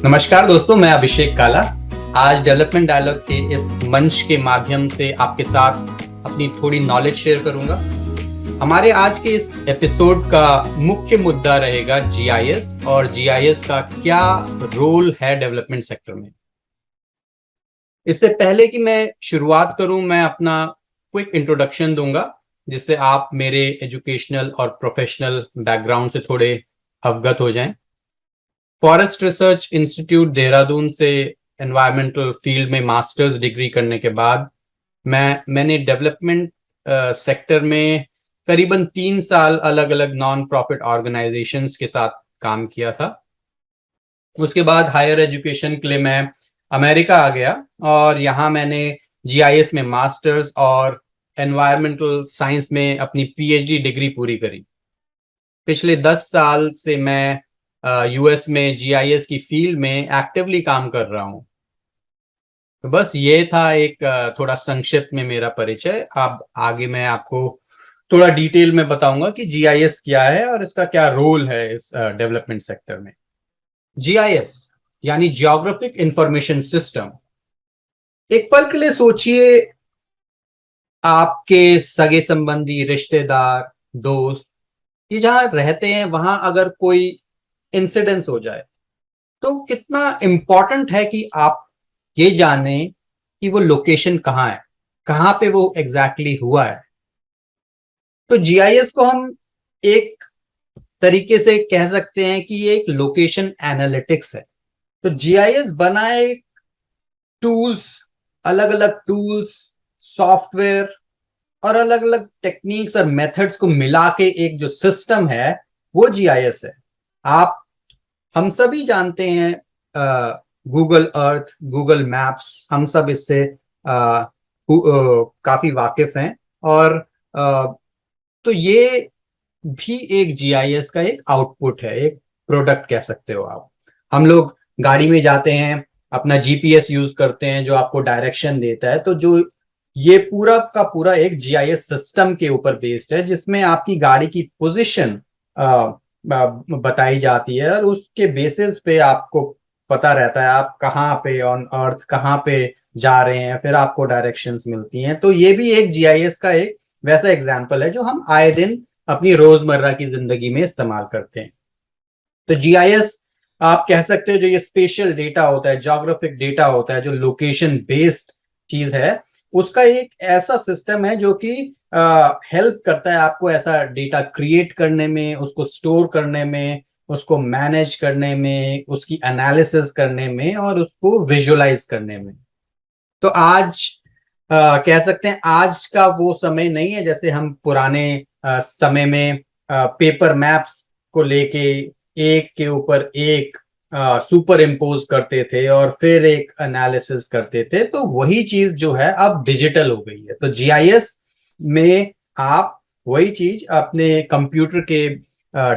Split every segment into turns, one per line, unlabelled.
नमस्कार दोस्तों, मैं अभिषेक काला। आज डेवलपमेंट डायलॉग के इस मंच के माध्यम से आपके साथ अपनी थोड़ी नॉलेज शेयर करूंगा। हमारे आज के इस एपिसोड का मुख्य मुद्दा रहेगा जीआईएस और जीआईएस का क्या रोल है डेवलपमेंट सेक्टर में। इससे पहले कि मैं शुरुआत करूं, मैं अपना क्विक इंट्रोडक्शन दूंगा जिससे आप मेरे एजुकेशनल और प्रोफेशनल बैकग्राउंड से थोड़े अवगत हो जाएं। फॉरेस्ट रिसर्च इंस्टीट्यूट देहरादून से एनवायरमेंटल फील्ड में मास्टर्स डिग्री करने के बाद मैंने डेवलपमेंट सेक्टर में करीबन 3 साल अलग अलग नॉन प्रॉफिट ऑर्गेनाइजेशंस के साथ काम किया था। उसके बाद हायर एजुकेशन के लिए मैं अमेरिका आ गया और यहाँ मैंने जीआईएस में मास्टर्स और एनवायरमेंटल साइंस में अपनी पीएचडी डिग्री पूरी करी। पिछले 10 साल से मैं यूएस में जीआईएस की फील्ड में एक्टिवली काम कर रहा हूँ। तो बस ये था एक थोड़ा संक्षिप्त में मेरा परिचय। अब आगे मैं आपको थोड़ा डिटेल में बताऊंगा कि जीआईएस क्या है और इसका क्या रोल है इस डेवलपमेंट सेक्टर में। जीआईएस यानी जियोग्राफिक इंफॉर्मेशन सिस्टम। एक पल के लिए सोचिए, आपके सगे संबंधी, रिश्तेदार, दोस्त ये जहां रहते हैं वहां अगर कोई इंसिडेंस हो जाए तो कितना इंपॉर्टेंट है कि आप ये जाने कि वो लोकेशन कहाँ है, कहाँ पे वो एग्जैक्टली हुआ है। तो जीआईएस को हम एक तरीके से कह सकते हैं कि ये एक लोकेशन एनालिटिक्स है। तो जीआईएस बना एक टूल्स, अलग अलग टूल्स, सॉफ्टवेयर और अलग अलग टेक्निक्स और मेथड्स को मिला के एक जो सिस्टम है वो जीआईएस है। हम सभी जानते हैं गूगल अर्थ, गूगल मैप्स, हम सब इससे काफी वाकिफ हैं। और तो ये भी एक जीआईएस का एक आउटपुट है, एक प्रोडक्ट कह सकते हो आप। हम लोग गाड़ी में जाते हैं, अपना जीपीएस यूज करते हैं जो आपको डायरेक्शन देता है। तो जो ये पूरा का पूरा एक जीआईएस सिस्टम के ऊपर बेस्ड है जिसमें आपकी गाड़ी की पोजीशन बताई जाती है और उसके बेसिस पे आपको पता रहता है आप कहाँ पे ऑन अर्थ कहाँ पे जा रहे हैं, फिर आपको डायरेक्शंस मिलती हैं। तो ये भी एक जीआईएस का एक वैसा एग्जांपल है जो हम आए दिन अपनी रोजमर्रा की जिंदगी में इस्तेमाल करते हैं। तो जीआईएस आप कह सकते हो जो ये स्पेशल डेटा होता है, ज्योग्राफिक डेटा होता है, जो लोकेशन बेस्ड चीज है, उसका एक ऐसा सिस्टम है जो कि हेल्प करता है आपको ऐसा डेटा क्रिएट करने में, उसको स्टोर करने में, उसको मैनेज करने में, उसकी एनालिसिस करने में और उसको विजुअलाइज करने में। तो आज कह सकते हैं आज का वो समय नहीं है जैसे हम पुराने समय में पेपर मैप्स को लेके एक के ऊपर एक सुपर इम्पोज करते थे और फिर एक एनालिसिस करते थे। तो वही चीज जो है अब डिजिटल हो गई है। तो जीआईएस में आप वही चीज अपने कंप्यूटर के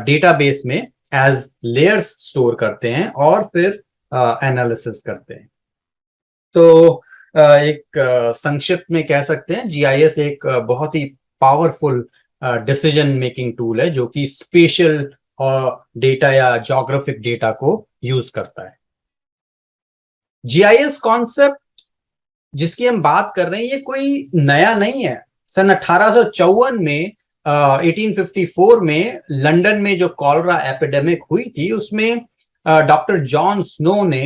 डेटाबेस में एज लेयर्स स्टोर करते हैं और फिर एनालिसिस करते हैं। तो एक संक्षिप्त में कह सकते हैं जीआईएस एक बहुत ही पावरफुल डिसीजन मेकिंग टूल है जो कि स्पेशल और डेटा या ज्योग्राफिक डेटा को यूज करता है। जीआईएस कॉन्सेप्ट जिसकी हम बात कर रहे हैं ये कोई नया नहीं है। सन 1854 में 1854 में लंदन में जो कॉलरा एपिडेमिक हुई थी उसमें डॉक्टर जॉन स्नो ने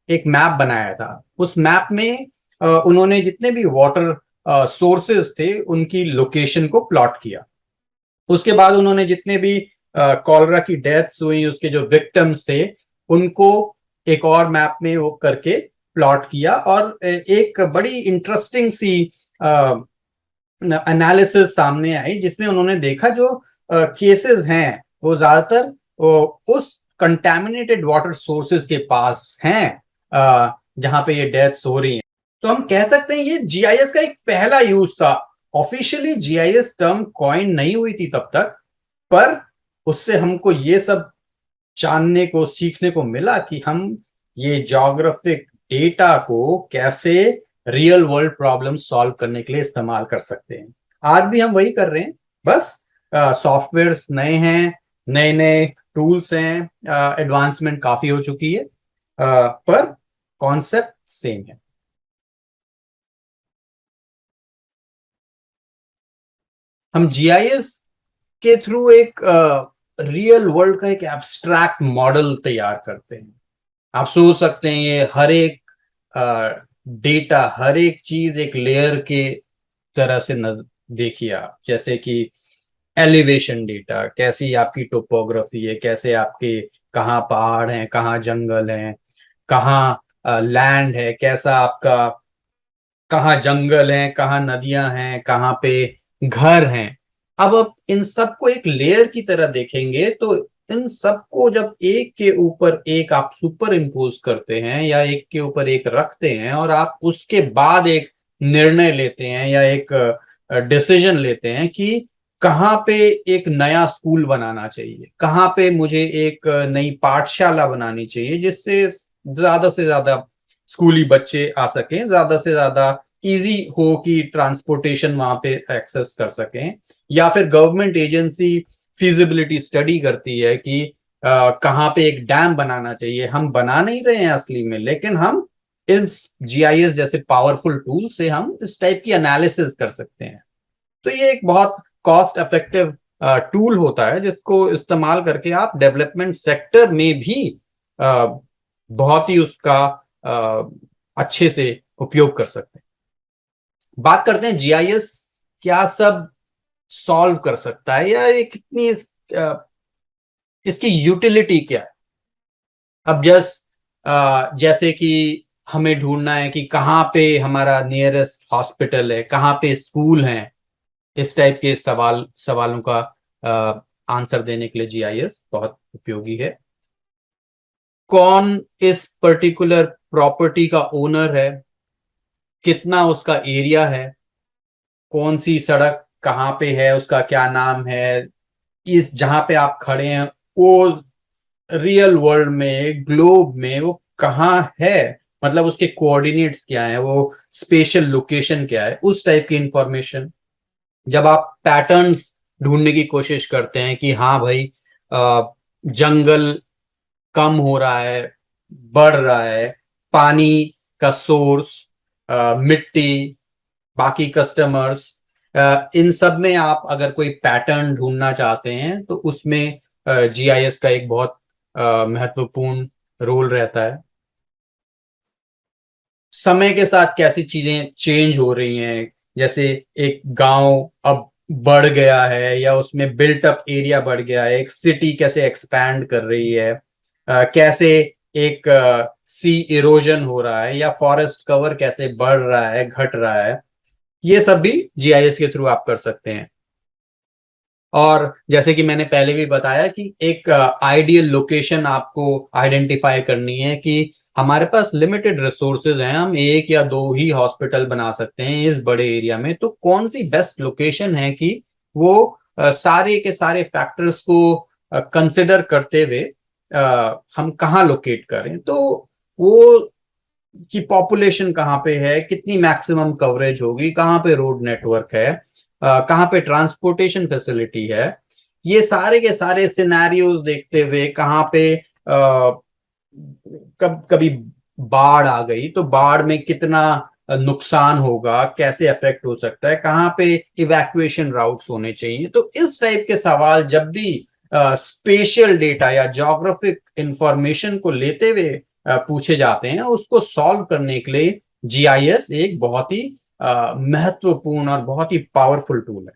एक मैप बनाया था। उस मैप में उन्होंने जितने भी वाटर सोर्सेज थे उनकी लोकेशन को प्लॉट किया। उसके बाद उन्होंने जितने भी कॉलरा की डेथ्स हुई उसके जो विक्टिम्स थे उनको एक और मैप में वो करके प्लॉट किया और एक बड़ी इंटरेस्टिंग सी एनालिसिस सामने आई जिसमें उन्होंने देखा जो केसेस हैं वो ज्यादातर उस कंटेमिनेटेड वाटर सोर्सेज के पास हैं जहां पे ये डेथ्स हो रही हैं। तो हम कह सकते हैं ये जीआईएस का एक पहला यूज था। ऑफिशियली जीआईएस टर्म कॉइन नहीं हुई थी तब तक, पर उससे हमको ये सब जानने को, सीखने को मिला कि हम ये ज्योग्राफिक डेटा को कैसे रियल वर्ल्ड प्रॉब्लम सॉल्व करने के लिए इस्तेमाल कर सकते हैं। आज भी हम वही कर रहे हैं, बस सॉफ्टवेयर्स नए हैं, नए नए टूल्स हैं, एडवांसमेंट काफी हो चुकी है। पर कॉन्सेप्ट सेम है। हम जीआईएस के थ्रू एक रियल वर्ल्ड का एक एब्स्ट्रैक्ट मॉडल तैयार करते हैं। आप सोच सकते हैं ये हर एक डेटा, हर एक चीज एक लेयर के तरह से देखिए आप, जैसे कि एलिवेशन डेटा, कैसी आपकी टोपोग्राफी है, कैसे आपके कहाँ पहाड़ हैं, कहाँ जंगल हैं, कहाँ लैंड है, कैसा आपका कहाँ जंगल है, कहाँ नदियां हैं, कहाँ पे घर हैं। अब आप इन सबको एक लेयर की तरह देखेंगे तो इन सबको जब एक के ऊपर एक आप सुपर इम्पोज करते हैं या एक के ऊपर एक रखते हैं और आप उसके बाद एक निर्णय लेते हैं या एक डिसीजन लेते हैं कि कहाँ पे एक नया स्कूल बनाना चाहिए, कहाँ पे मुझे एक नई पाठशाला बनानी चाहिए जिससे ज्यादा से ज्यादा स्कूली बच्चे आ सकें, ज्यादा से ज्यादा इजी हो कि ट्रांसपोर्टेशन वहां पे एक्सेस कर सकें, या फिर गवर्नमेंट एजेंसी फिजिबिलिटी स्टडी करती है कि कहाँ पे एक डैम बनाना चाहिए। हम बना नहीं रहे हैं असली में, लेकिन हम इस जीआईएस जैसे पावरफुल टूल से हम इस टाइप की एनालिसिस कर सकते हैं। तो ये एक बहुत कॉस्ट इफेक्टिव टूल होता है जिसको इस्तेमाल करके आप डेवलपमेंट सेक्टर में भी बहुत ही उसका अच्छे से उपयोग कर सकते हैं। बात करते हैं जीआईएस क्या सब सॉल्व कर सकता है या ये कितनी इसकी यूटिलिटी क्या है। अब जैसे कि हमें ढूंढना है कि कहाँ पे हमारा नियरेस्ट हॉस्पिटल है, कहाँ पे स्कूल है, इस टाइप के सवालों का आंसर देने के लिए जीआईएस बहुत उपयोगी है। कौन इस पर्टिकुलर प्रॉपर्टी का ओनर है, कितना उसका एरिया है, कौन सी सड़क कहाँ पे है, उसका क्या नाम है, इस जहां पे आप खड़े हैं वो रियल वर्ल्ड में, ग्लोब में वो कहाँ है, मतलब उसके कोऑर्डिनेट्स क्या है, वो स्पेशल लोकेशन क्या है, उस टाइप की इंफॉर्मेशन। जब आप पैटर्न्स ढूंढने की कोशिश करते हैं कि हाँ भाई जंगल कम हो रहा है, बढ़ रहा है, पानी का सोर्स, मिट्टी, बाकी कस्टमर्स, इन सब में आप अगर कोई पैटर्न ढूंढना चाहते हैं तो उसमें जीआईएस का एक बहुत महत्वपूर्ण रोल रहता है। समय के साथ कैसी चीजें चेंज हो रही हैं, जैसे एक गांव अब बढ़ गया है या उसमें बिल्ट अप एरिया बढ़ गया है, एक सिटी कैसे एक्सपैंड कर रही है, कैसे एक सी इरोजन हो रहा है या फॉरेस्ट कवर कैसे बढ़ रहा है, घट रहा है, ये सब भी जीआईएस के थ्रू आप कर सकते हैं। और जैसे कि मैंने पहले भी बताया कि एक आइडियल लोकेशन आपको आइडेंटिफाई करनी है कि हमारे पास लिमिटेड रिसोर्सेज हैं, हम एक या दो ही हॉस्पिटल बना सकते हैं इस बड़े एरिया में, तो कौन सी बेस्ट लोकेशन है कि वो सारे के सारे फैक्टर्स को कंसिडर करते हुए हम कहाँ लोकेट करें, तो वो की पॉपुलेशन कहाँ पे है, कितनी मैक्सिमम कवरेज होगी, कहाँ पे रोड नेटवर्क है, कहाँ पे ट्रांसपोर्टेशन फैसिलिटी है, ये सारे के सारे सिनेरियोज देखते हुए कहाँ पे कभी बाढ़ आ गई तो बाढ़ में कितना नुकसान होगा, कैसे अफेक्ट हो सकता है, कहाँ पे इवैक्यूएशन राउट्स होने चाहिए। तो इस टाइप के सवाल जब भी स्पेशल डेटा या ज्योग्राफिक इंफॉर्मेशन को लेते हुए पूछे जाते हैं, उसको सॉल्व करने के लिए जीआईएस एक बहुत ही महत्वपूर्ण और बहुत ही पावरफुल टूल है।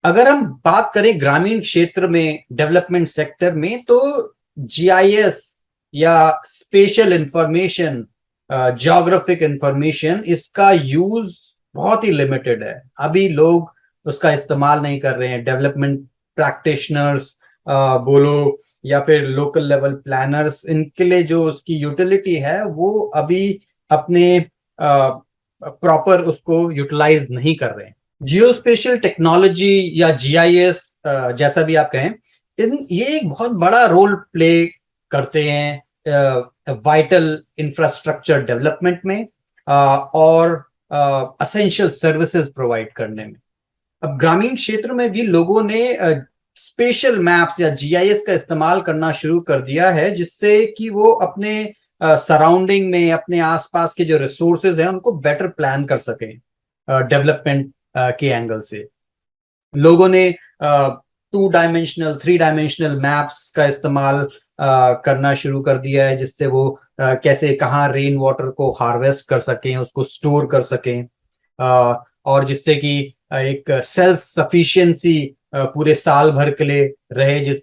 अगर हम बात करें ग्रामीण क्षेत्र में, डेवलपमेंट सेक्टर में, तो जीआईएस या स्पेशल इंफॉर्मेशन, ज्योग्राफिक इंफॉर्मेशन, इसका यूज बहुत ही लिमिटेड है। अभी लोग उसका इस्तेमाल नहीं कर रहे हैं। डेवलपमेंट प्रैक्टिशनर्स बोलो या फिर लोकल लेवल प्लानर्स, इनके लिए जो उसकी यूटिलिटी है वो अभी अपने प्रॉपर उसको यूटिलाइज नहीं कर रहे हैं। जियोस्पेशियल टेक्नोलॉजी या जीआईएस, जैसा भी आप कहें, ये एक बहुत बड़ा रोल प्ले करते हैं वाइटल इंफ्रास्ट्रक्चर डेवलपमेंट में और असेंशियल सर्विसेज प्रोवाइड करने में। अब ग्रामीण क्षेत्र में भी लोगों ने स्पेशल मैप्स या जीआईएस का इस्तेमाल करना शुरू कर दिया है, जिससे कि वो अपने सराउंडिंग में अपने आसपास के जो रिसोर्सेज हैं उनको बेटर प्लान कर सकें डेवलपमेंट के एंगल से। लोगों ने 2 डायमेंशनल 3 डायमेंशनल मैप्स का इस्तेमाल करना शुरू कर दिया है, जिससे वो कैसे कहाँ रेन वाटर को हार्वेस्ट कर सकें, उसको स्टोर कर सकें, और जिससे कि एक सेल्फ सफिशिएंसी पूरे साल भर के लिए रहे, जिस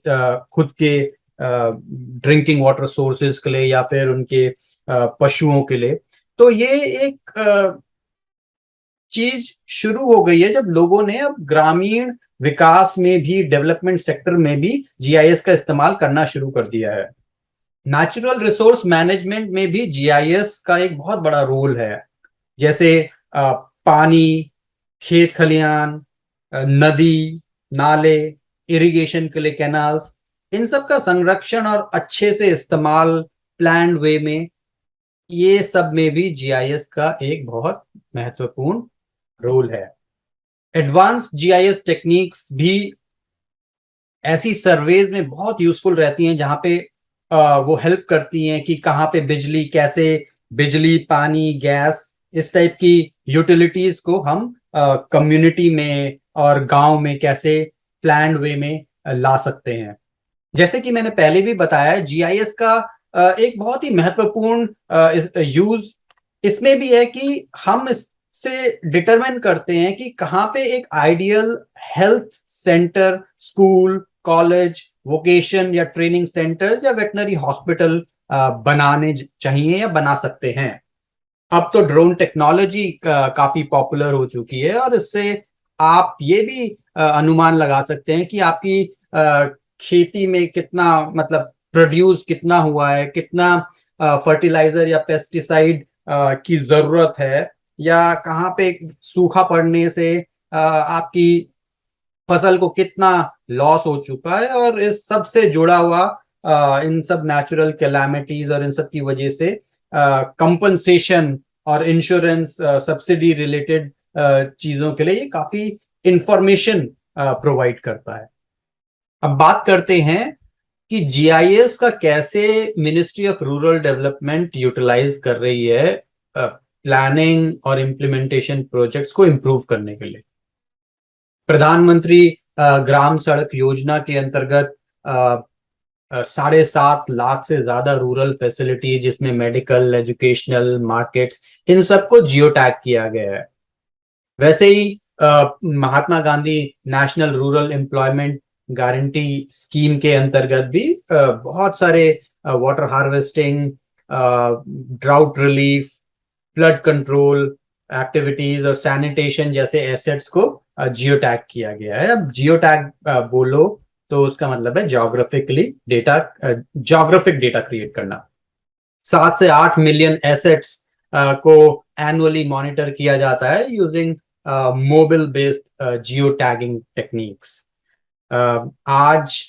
खुद के ड्रिंकिंग वाटर सोर्सेज के लिए या फिर उनके पशुओं के लिए। तो ये एक चीज शुरू हो गई है जब लोगों ने अब ग्रामीण विकास में भी, डेवलपमेंट सेक्टर में भी जीआईएस का इस्तेमाल करना शुरू कर दिया है। नेचुरल रिसोर्स मैनेजमेंट में भी जीआईएस का एक बहुत बड़ा रोल है, जैसे पानी, खेत खलियान, नदी, नाले, इरिगेशन के लिए कैनाल्स, इन सब का संरक्षण और अच्छे से इस्तेमाल प्लान्ड वे में, ये सब में भी जीआईएस का एक बहुत महत्वपूर्ण रोल है। एडवांस जीआईएस टेक्निक्स भी ऐसी सर्वेज में बहुत यूजफुल रहती हैं, जहां पे वो हेल्प करती हैं कि कहाँ पे बिजली, कैसे बिजली, पानी, गैस, इस टाइप की यूटिलिटीज को हम कम्युनिटी में और गांव में कैसे प्लान्ड वे में ला सकते हैं। जैसे कि मैंने पहले भी बताया, जीआईएस का एक बहुत ही महत्वपूर्ण यूज इसमें भी है कि हम इससे डिटरमाइन करते हैं कि कहाँ पे एक ideal health centre, school, college, vocation या ट्रेनिंग सेंटर या वेटनरी हॉस्पिटल बनाने चाहिए या बना सकते हैं। अब तो ड्रोन टेक्नोलॉजी काफी पॉपुलर हो चुकी है, और इससे आप ये भी अनुमान लगा सकते हैं कि आपकी खेती में कितना, मतलब प्रोड्यूस कितना हुआ है, कितना फर्टिलाइजर या पेस्टिसाइड की जरूरत है, या कहाँ पे सूखा पड़ने से आपकी फसल को कितना लॉस हो चुका है। और इस सब से जुड़ा हुआ इन सब नेचुरल कैलामिटीज और इन सब की वजह से कंपनसेशन और इंश्योरेंस, सब्सिडी रिलेटेड चीजों के लिए ये काफी इंफॉर्मेशन प्रोवाइड करता है। अब बात करते हैं कि जीआईएस का कैसे ministry of rural development utilise कर रही है प्लानिंग और इम्प्लीमेंटेशन प्रोजेक्ट्स को इम्प्रूव करने के लिए। प्रधानमंत्री ग्राम सड़क योजना के अंतर्गत 7.5 लाख से ज्यादा रूरल फैसिलिटी, जिसमें मेडिकल, एजुकेशनल, मार्केट्स, इन सबको जियो टैग किया गया है। वैसे ही Mahatma Gandhi national rural employment guarantee scheme के अंतर्गत भी बहुत सारे water harvesting, drought relief, flood control activities और सैनिटेशन जैसे एसेट्स को जियो टैग किया गया है। अब जियो टैग बोलो तो उसका मतलब है ज्योग्राफिक डेटा क्रिएट करना। 7 से 8 मिलियन एसेट्स को एनुअली मॉनिटर किया जाता है using mobile based geo tagging techniques. आज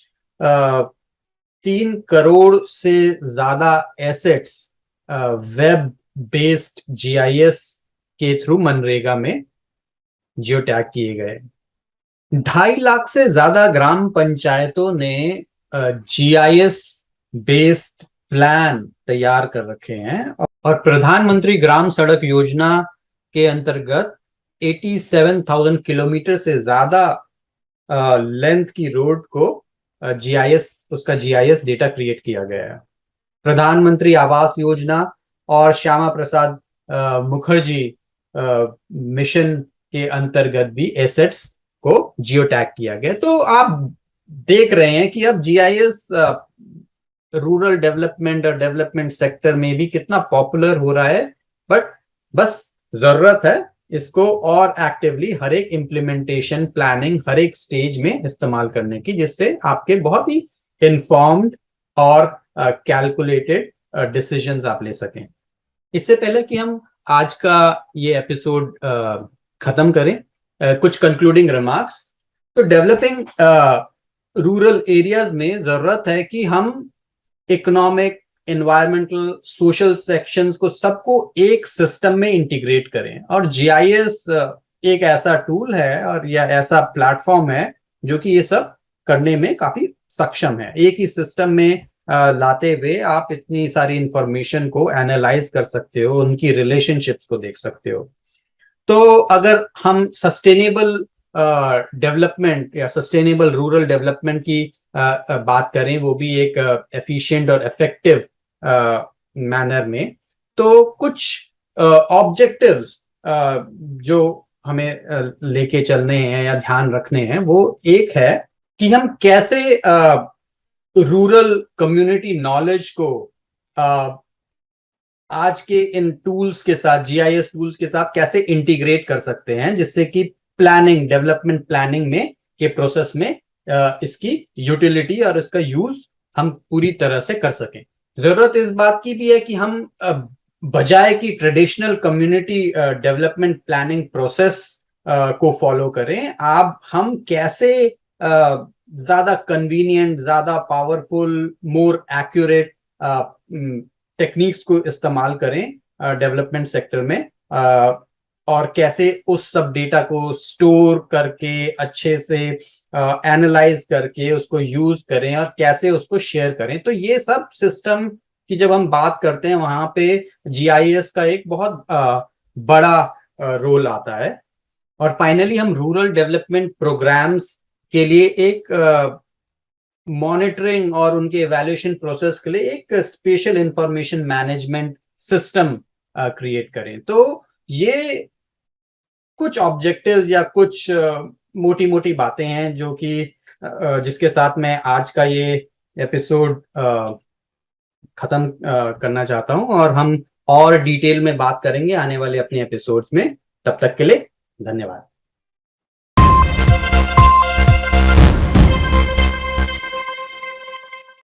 3 करोड़ से ज्यादा एसेट्स वेब बेस्ड जीआईएस के थ्रू मनरेगा में जियो टैग किए गए। 2.5 लाख से ज्यादा ग्राम पंचायतों ने जीआईएस बेस्ड प्लान तैयार कर रखे हैं, और प्रधानमंत्री ग्राम सड़क योजना के अंतर्गत 87,000 किलोमीटर से ज्यादा लेंथ की रोड को उसका जीआईएस डेटा क्रिएट किया गया है। प्रधानमंत्री आवास योजना और श्यामा प्रसाद मुखर्जी मिशन के अंतर्गत भी एसेट्स को जियो टैग किया गया। तो आप देख रहे हैं कि अब जीआईएस रूरल डेवलपमेंट और डेवलपमेंट सेक्टर में भी कितना पॉपुलर हो रहा है। बट बस जरूरत है इसको और एक्टिवली हर एक इम्प्लीमेंटेशन, प्लानिंग, हर एक स्टेज में इस्तेमाल करने की, जिससे आपके बहुत ही इन्फॉर्म्ड और कैलकुलेटेड डिसीजंस आप ले सकें। इससे पहले कि हम आज का ये एपिसोड खत्म करें, कुछ कंक्लूडिंग रिमार्क्स। तो डेवलपिंग रूरल एरियाज में जरूरत है कि हम इकोनॉमिक, एनवायरमेंटल, सोशल सेक्शंस को सबको एक सिस्टम में इंटीग्रेट करें। और जीआईएस एक ऐसा टूल है और या ऐसा प्लेटफॉर्म है जो कि ये सब करने में काफी सक्षम है। एक ही सिस्टम में लाते हुए आप इतनी सारी इंफॉर्मेशन को एनालाइज कर सकते हो, उनकी रिलेशनशिप्स को देख सकते हो। तो अगर हम सस्टेनेबल डेवलपमेंट या सस्टेनेबल रूरल डेवलपमेंट की बात करें, वो भी एक एफिशिएंट और इफेक्टिव मैनर में, तो कुछ ऑब्जेक्टिव्स जो हमें लेके चलने हैं या ध्यान रखने हैं, वो एक है कि हम कैसे रूरल कम्युनिटी नॉलेज को आज के इन टूल्स के साथ, जीआईएस टूल्स के साथ कैसे इंटीग्रेट कर सकते हैं, जिससे कि प्लानिंग, डेवलपमेंट प्लानिंग में के प्रोसेस में इसकी यूटिलिटी और इसका यूज हम पूरी तरह से कर सकें। जरूरत इस बात की भी है कि हम बजाय कि traditional community development planning process को फॉलो करें, अब हम कैसे ज्यादा कन्वीनियंट, ज्यादा पावरफुल, मोर एक्यूरेट टेक्निक्स को इस्तेमाल करें डेवलपमेंट सेक्टर में, और कैसे उस सब डेटा को स्टोर करके अच्छे से एनालाइज करके उसको यूज करें और कैसे उसको शेयर करें। तो ये सब सिस्टम की जब हम बात करते हैं, वहां पे जीआईएस का एक बहुत बड़ा रोल आता है। और फाइनली हम रूरल डेवलपमेंट प्रोग्राम्स के लिए एक मॉनिटरिंग और उनके इवैल्यूएशन प्रोसेस के लिए एक special information management system create करें। तो ये कुछ ऑब्जेक्टिव्स या कुछ मोटी मोटी बातें हैं जो कि जिसके साथ मैं आज का ये एपिसोड खत्म करना चाहता हूं, और हम और डिटेल में बात करेंगे आने वाले अपने एपिसोड्स में। तब तक के लिए धन्यवाद।